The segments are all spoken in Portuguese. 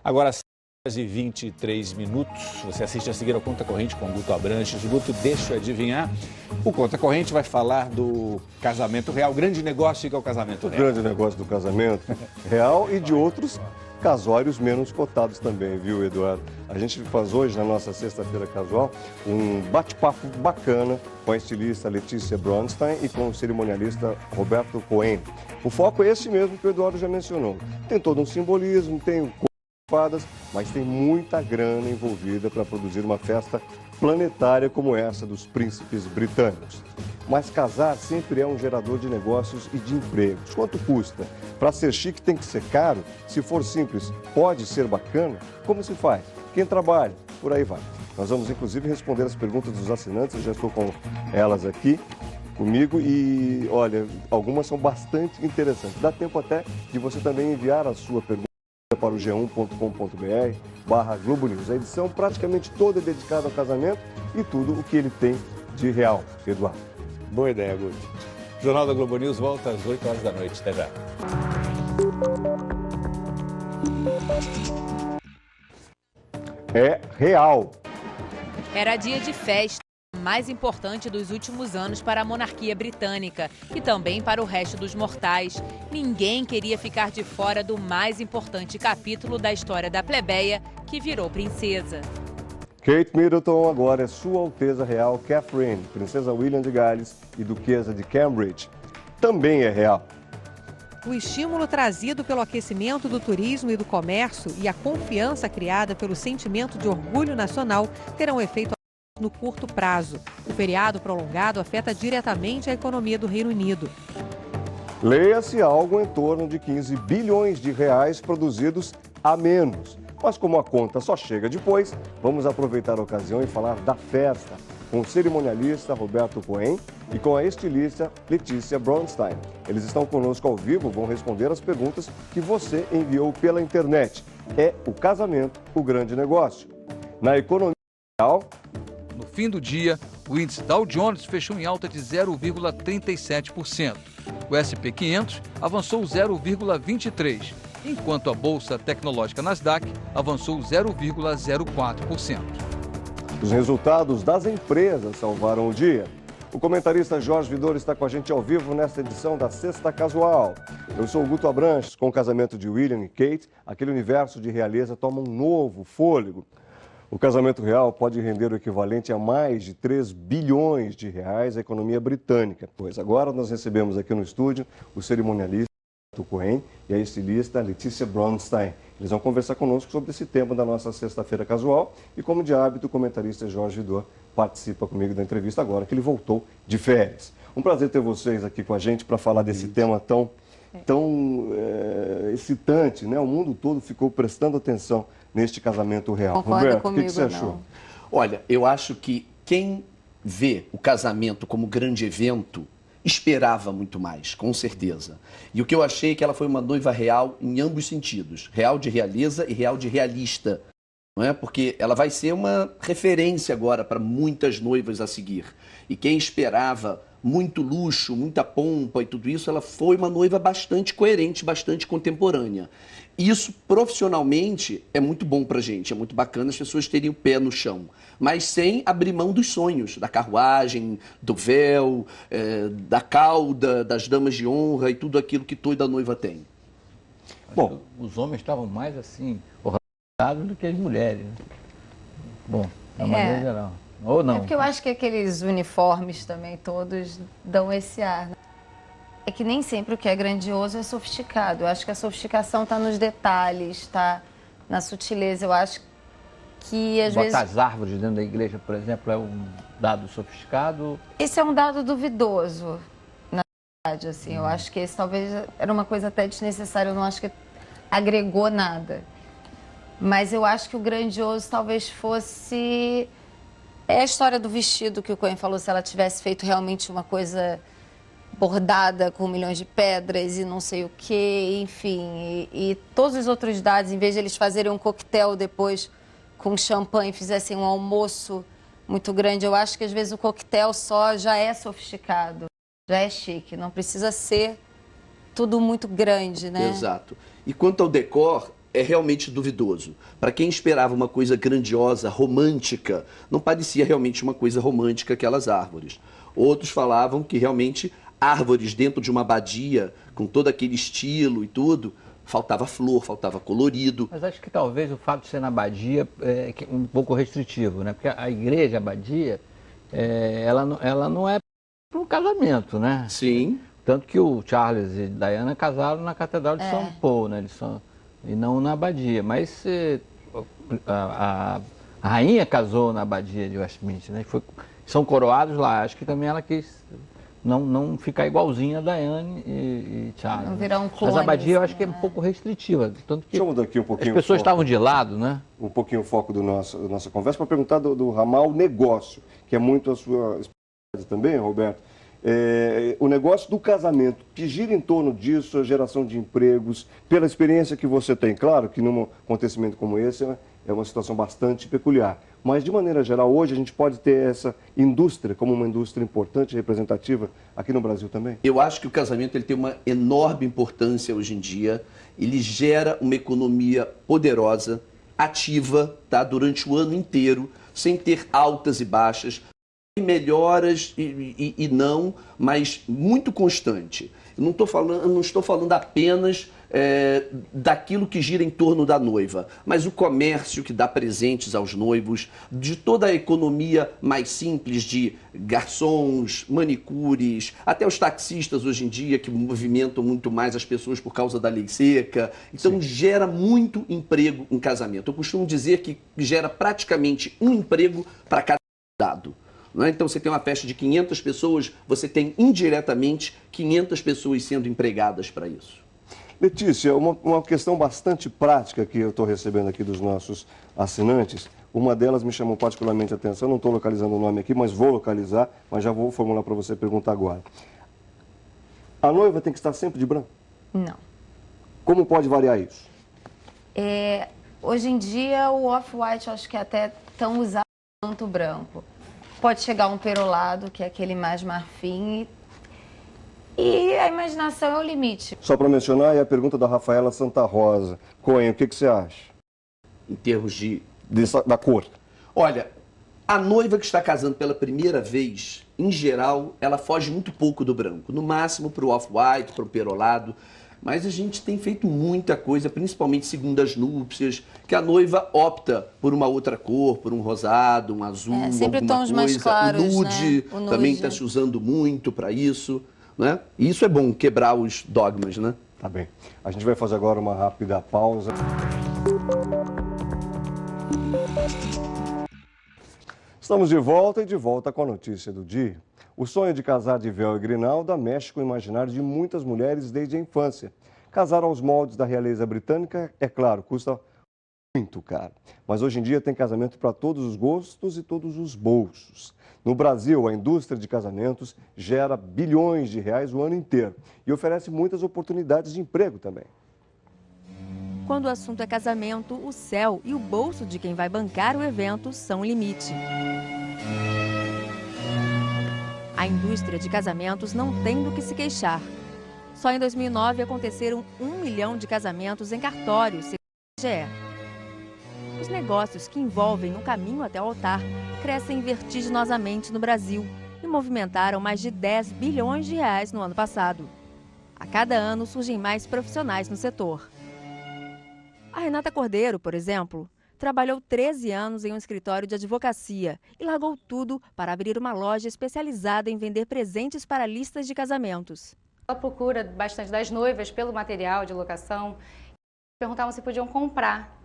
Agora, 23 minutos, você assiste a seguir ao Conta Corrente com Guto Abranches. Guto, deixa eu adivinhar, o Conta Corrente vai falar do casamento real, grande negócio que é o casamento real. O grande negócio do casamento real e de outros casórios menos cotados também, viu, Eduardo? A gente faz hoje, na nossa sexta-feira casual, um bate-papo bacana com a estilista Letícia Bronstein e com o cerimonialista Roberto Cohen. O foco é esse mesmo que o Eduardo já mencionou. Tem todo um simbolismo, tem o mas tem muita grana envolvida para produzir uma festa planetária como essa dos príncipes britânicos. Mas casar sempre é um gerador de negócios e de empregos. Quanto custa? Para ser chique tem que ser caro? Se for simples, pode ser bacana? Como se faz? Quem trabalha? Por aí vai. Nós vamos inclusive responder as perguntas dos assinantes, eu já estou com elas aqui comigo e, olha, algumas são bastante interessantes. Dá tempo até de você também enviar a sua pergunta para o g1.com.br/Globo News. A edição praticamente toda é dedicada ao casamento e tudo o que ele tem de real. Eduardo. Boa ideia, Guto. O Jornal da Globo News volta às 8 horas da noite. Até já. É real. Era dia de festa, mais importante dos últimos anos para a monarquia britânica e também para o resto dos mortais. Ninguém queria ficar de fora do mais importante capítulo da história da plebeia, que virou princesa. Kate Middleton agora é Sua Alteza Real Catherine, Princesa William de Gales e Duquesa de Cambridge. Também é real. O estímulo trazido pelo aquecimento do turismo e do comércio e a confiança criada pelo sentimento de orgulho nacional terão efeito no curto prazo. O feriado prolongado afeta diretamente a economia do Reino Unido. Leia-se algo em torno de 15 bilhões de reais produzidos a menos. Mas como a conta só chega depois, vamos aproveitar a ocasião e falar da festa com o cerimonialista Roberto Cohen e com a estilista Letícia Bronstein. Eles estão conosco ao vivo, vão responder as perguntas que você enviou pela internet. É o casamento o grande negócio? Na economia real... No fim do dia, o índice Dow Jones fechou em alta de 0,37%. O S&P 500 avançou 0,23%, enquanto a Bolsa Tecnológica Nasdaq avançou 0,04%. Os resultados das empresas salvaram o dia. O comentarista Jorge Vidor está com a gente ao vivo nesta edição da Sexta Casual. Eu sou o Guto Abranches. Com o casamento de William e Kate, aquele universo de realeza toma um novo fôlego. O casamento real pode render o equivalente a mais de 3 bilhões de reais à economia britânica. Pois agora nós recebemos aqui no estúdio o cerimonialista Roberto Cohen e a estilista Letícia Bronstein. Eles vão conversar conosco sobre esse tema da nossa Sexta-feira Casual e, como de hábito, o comentarista Jorge Vidor participa comigo da entrevista agora, que ele voltou de férias. Um prazer ter vocês aqui com a gente para falar desse tema tão excitante, né? O mundo todo ficou prestando atenção neste casamento real. Concorda Roberto, comigo, o que você achou? Olha, eu acho que quem vê o casamento como grande evento esperava muito mais, com certeza. E o que eu achei é que ela foi uma noiva real em ambos sentidos. Real de realeza e real de realista. Não é? Porque ela vai ser uma referência agora para muitas noivas a seguir. E quem esperava muito luxo, muita pompa e tudo isso, ela foi uma noiva bastante coerente, bastante contemporânea. Isso, profissionalmente, é muito bom pra gente, é muito bacana as pessoas terem o pé no chão, mas sem abrir mão dos sonhos, da carruagem, do véu, da cauda, das damas de honra e tudo aquilo que toda noiva tem. Bom, os homens estavam mais assim, organizados do que as mulheres. Né? Bom, de uma maneira geral. Ou não? É porque eu acho que aqueles uniformes também todos dão esse ar. Né? É que nem sempre o que é grandioso é sofisticado. Eu acho que a sofisticação está nos detalhes, está na sutileza. Eu acho que às vezes... Botar as árvores dentro da igreja, por exemplo, é um dado sofisticado? Esse é um dado duvidoso, na verdade. Assim. Eu acho que esse talvez era uma coisa até desnecessária. Eu não acho que agregou nada. Mas eu acho que o grandioso talvez fosse... É a história do vestido que o Cohen falou, se ela tivesse feito realmente uma coisa bordada com milhões de pedras e não sei o quê, enfim. E todos os outros dados, em vez de eles fazerem um coquetel depois com champanhe e fizessem um almoço muito grande, eu acho que às vezes o coquetel só já é sofisticado, já é chique, não precisa ser tudo muito grande, né? Exato. E quanto ao decor, é realmente duvidoso. Para quem esperava uma coisa grandiosa, romântica, não parecia realmente uma coisa romântica aquelas árvores. Outros falavam que realmente árvores dentro de uma abadia, com todo aquele estilo e tudo, faltava flor, faltava colorido. Mas acho que talvez o fato de ser na abadia é um pouco restritivo, né? Porque a igreja, a abadia, ela não é para um casamento, né? Sim. Tanto que o Charles e Diana casaram na Catedral de São Paulo, né? E não na abadia. Mas a rainha casou na abadia de Westminster, né? São coroados lá. Acho que também ela quis não ficar igualzinha a Diane e Charles. Não virar um clone. Mas a abadia eu acho que é um pouco restritiva. Tanto que Deixa eu mudar aqui um pouquinho. as pessoas estavam de lado, né? Um pouquinho o foco da nossa conversa para perguntar do ramal negócio, que é muito a sua especialidade também, Roberto. O negócio do casamento, que gira em torno disso, a geração de empregos, pela experiência que você tem. Claro que num acontecimento como esse é uma situação bastante peculiar. Mas, de maneira geral, hoje a gente pode ter essa indústria como uma indústria importante e representativa aqui no Brasil também? Eu acho que o casamento ele tem uma enorme importância hoje em dia. Ele gera uma economia poderosa, ativa, tá, durante o ano inteiro, sem ter altas e baixas. Melhoras e não, mas muito constante. Eu não estou falando apenas daquilo que gira em torno da noiva, mas o comércio que dá presentes aos noivos, de toda a economia mais simples de garçons, manicures, até os taxistas hoje em dia que movimentam muito mais as pessoas por causa da lei seca. Então gera muito emprego em casamento. Eu costumo dizer que gera praticamente um emprego para cada convidado. Não é? Então você tem uma festa de 500 pessoas, você tem indiretamente 500 pessoas sendo empregadas para isso. Letícia, uma questão bastante prática que eu estou recebendo aqui dos nossos assinantes, uma delas me chamou particularmente a atenção, não estou localizando o nome aqui, mas vou localizar, mas já vou formular para você perguntar agora. A noiva tem que estar sempre de branco? Não. Como pode variar isso? Hoje em dia o off-white acho que é até tão usado quanto o branco. Pode chegar um perolado, que é aquele mais marfim, e a imaginação é o limite. Só para mencionar, é a pergunta da Rafaela Santa Rosa. Cohen, o que você acha? Em termos da cor. Olha, a noiva que está casando pela primeira vez, em geral, ela foge muito pouco do branco. No máximo para o off-white, para o perolado. Mas a gente tem feito muita coisa, principalmente segundas núpcias, que a noiva opta por uma outra cor, por um rosado, um azul, sempre alguma tons coisa. mais claros, o nude, né? também está se usando muito para isso, né? E isso é bom, quebrar os dogmas, né? Tá bem. A gente vai fazer agora uma rápida pausa. Estamos de volta com a notícia do dia. O sonho de casar de véu e grinalda mexe com o imaginário de muitas mulheres desde a infância. Casar aos moldes da realeza britânica, é claro, custa muito caro. Mas hoje em dia tem casamento para todos os gostos e todos os bolsos. No Brasil, a indústria de casamentos gera bilhões de reais o ano inteiro e oferece muitas oportunidades de emprego também. Quando o assunto é casamento, o céu e o bolso de quem vai bancar o evento são o limite. A indústria de casamentos não tem do que se queixar. Só em 2009 aconteceram 1 milhão de casamentos em cartórios, segundo o IBGE. Os negócios que envolvem o caminho até o altar crescem vertiginosamente no Brasil e movimentaram mais de 10 bilhões de reais no ano passado. A cada ano surgem mais profissionais no setor. A Renata Cordeiro, por exemplo, trabalhou 13 anos em um escritório de advocacia e largou tudo para abrir uma loja especializada em vender presentes para listas de casamentos. Ela procura bastante das noivas pelo material de locação. Perguntavam se podiam comprar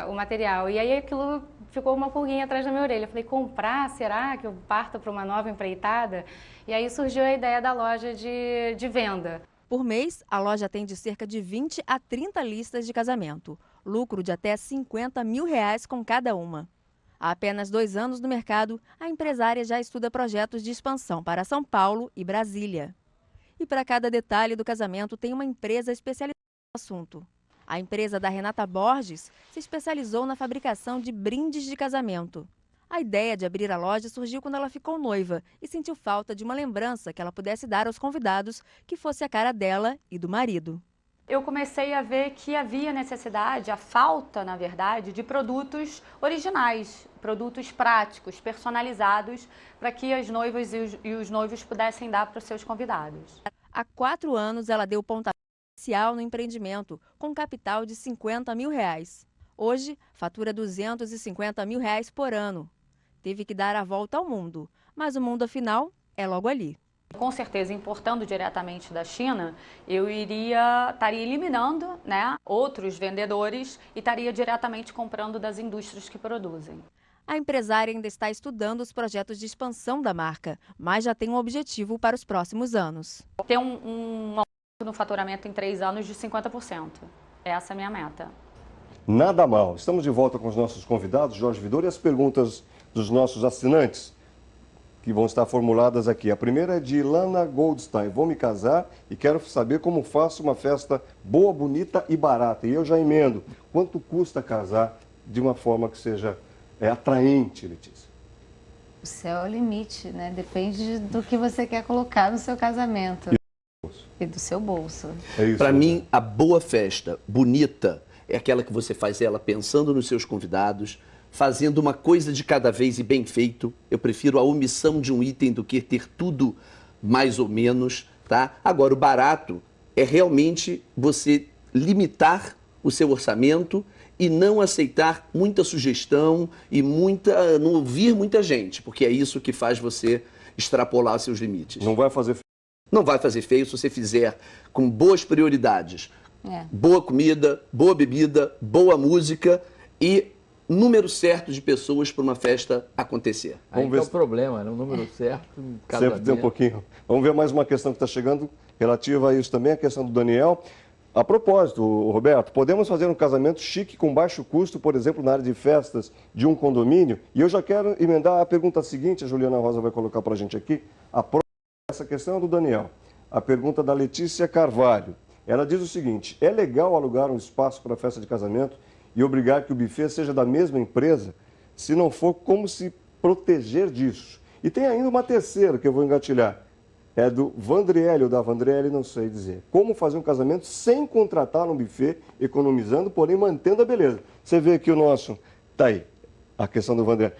o material. E aí aquilo ficou uma pulguinha atrás da minha orelha. Eu falei, comprar? Será que eu parto para uma nova empreitada? E aí surgiu a ideia da loja de venda. Por mês, a loja atende cerca de 20 a 30 listas de casamento. Lucro de até R$50 mil com cada uma. Há apenas 2 anos no mercado, a empresária já estuda projetos de expansão para São Paulo e Brasília. E para cada detalhe do casamento tem uma empresa especializada no assunto. A empresa da Renata Borges se especializou na fabricação de brindes de casamento. A ideia de abrir a loja surgiu quando ela ficou noiva e sentiu falta de uma lembrança que ela pudesse dar aos convidados que fosse a cara dela e do marido. Eu comecei a ver que havia necessidade, a falta, na verdade, de produtos originais, produtos práticos, personalizados, para que as noivas e os noivos pudessem dar para os seus convidados. Há 4 anos, ela deu pontapé inicial no empreendimento, com um capital de R$50 mil. Hoje, fatura R$250 mil por ano. Teve que dar a volta ao mundo, mas o mundo, afinal, é logo ali. Com certeza, importando diretamente da China, eu estaria eliminando, né, outros vendedores e estaria diretamente comprando das indústrias que produzem. A empresária ainda está estudando os projetos de expansão da marca, mas já tem um objetivo para os próximos anos. Ter um aumento no faturamento em 3 anos de 50%. Essa é a minha meta. Nada mal. Estamos de volta com os nossos convidados, Jorge Vidor, e as perguntas dos nossos assinantes, que vão estar formuladas aqui. A primeira é de Ilana Goldstein. Vou me casar e quero saber como faço uma festa boa, bonita e barata. E eu já emendo. Quanto custa casar de uma forma que seja atraente, Letícia? O céu é o limite, né? Depende do que você quer colocar no seu casamento. E do seu bolso. Para mim, a boa festa, bonita, é aquela que você faz ela pensando nos seus convidados, fazendo uma coisa de cada vez e bem feito. Eu prefiro a omissão de um item do que ter tudo mais ou menos, tá? Agora, o barato é realmente você limitar o seu orçamento e não aceitar muita sugestão e não ouvir muita gente, porque é isso que faz você extrapolar seus limites. Não vai fazer feio. Não vai fazer feio se você fizer com boas prioridades. Boa comida, boa bebida, boa música e número certo de pessoas para uma festa acontecer. Aí que é o problema, né? O número certo, sempre tem um pouquinho. Vamos ver mais uma questão que está chegando relativa a isso também, a questão do Daniel. A propósito, Roberto, podemos fazer um casamento chique com baixo custo, por exemplo, na área de festas de um condomínio? E eu já quero emendar a pergunta seguinte, a Juliana Rosa vai colocar para a gente aqui. Essa questão é do Daniel. A pergunta da Letícia Carvalho. Ela diz o seguinte: é legal alugar um espaço para festa de casamento e obrigar que o buffet seja da mesma empresa? Se não for, como se proteger disso? E tem ainda uma terceira que eu vou engatilhar. É do Vandriele, ou da Vandriele, não sei dizer. Como fazer um casamento sem contratar um buffet, economizando, porém mantendo a beleza? Você vê que o nosso... Tá aí, a questão do Vandriele.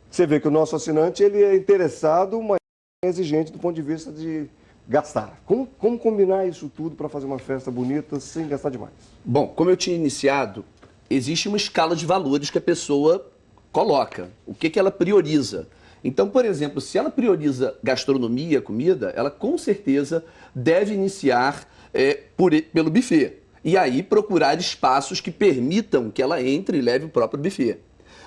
Você vê que o nosso assinante, ele é interessado, mas exigente do ponto de vista de gastar. Como combinar isso tudo para fazer uma festa bonita sem gastar demais? Bom, como eu tinha iniciado, existe uma escala de valores que a pessoa coloca. O que ela prioriza? Então, por exemplo, se ela prioriza gastronomia, comida, ela com certeza deve iniciar pelo buffet. E aí procurar espaços que permitam que ela entre e leve o próprio buffet.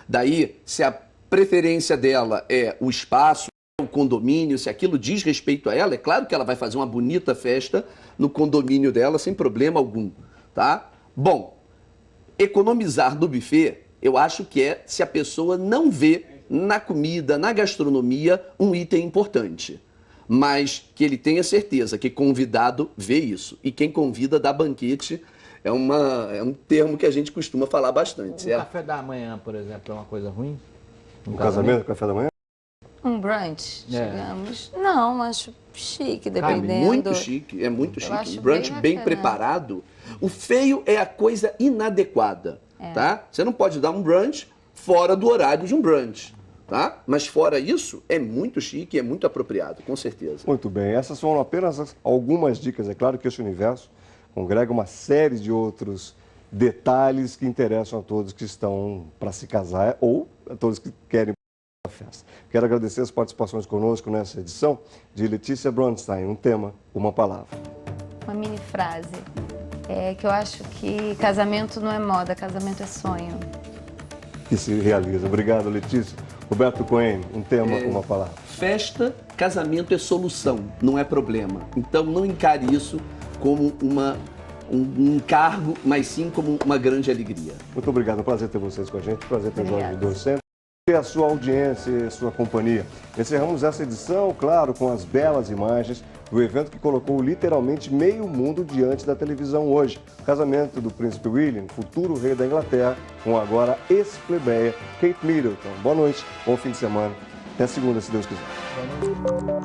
Daí, se a preferência dela é o espaço, o condomínio, se aquilo diz respeito a ela, é claro que ela vai fazer uma bonita festa no condomínio dela sem problema algum, tá? Bom, economizar no buffet, eu acho que é se a pessoa não vê na comida, na gastronomia, um item importante. Mas que ele tenha certeza que convidado vê isso. E quem convida dá banquete é um termo que a gente costuma falar bastante. O café da manhã, por exemplo, é uma coisa ruim? Um casamento, café da manhã? Um brunch, digamos. Não, acho chique, dependendo. É muito chique, é muito chique. Um brunch bem preparado. O feio é a coisa inadequada, tá? Você não pode dar um brunch fora do horário de um brunch, tá? Mas fora isso, é muito chique, é muito apropriado, com certeza. Muito bem, essas foram apenas algumas dicas. É claro que esse universo congrega uma série de outros detalhes que interessam a todos que estão para se casar ou a todos que querem a festa. Quero agradecer as participações conosco nessa edição de Letícia Bronstein. Um tema, uma palavra. Uma mini frase, que eu acho que casamento não é moda, casamento é sonho. Que se realiza. Obrigado, Letícia. Roberto Cohen, um tema, uma palavra. Festa, casamento é solução, não é problema. Então não encare isso como um encargo, mas sim como uma grande alegria. Muito obrigado, prazer ter vocês com a gente, prazer ter o Jorge Vidor sempre. a sua audiência e a sua companhia. Encerramos essa edição, claro, com as belas imagens do evento que colocou literalmente meio mundo diante da televisão hoje. O casamento do príncipe William, futuro rei da Inglaterra, com agora ex-plebeia Kate Middleton. Boa noite, bom fim de semana. Até segunda, se Deus quiser.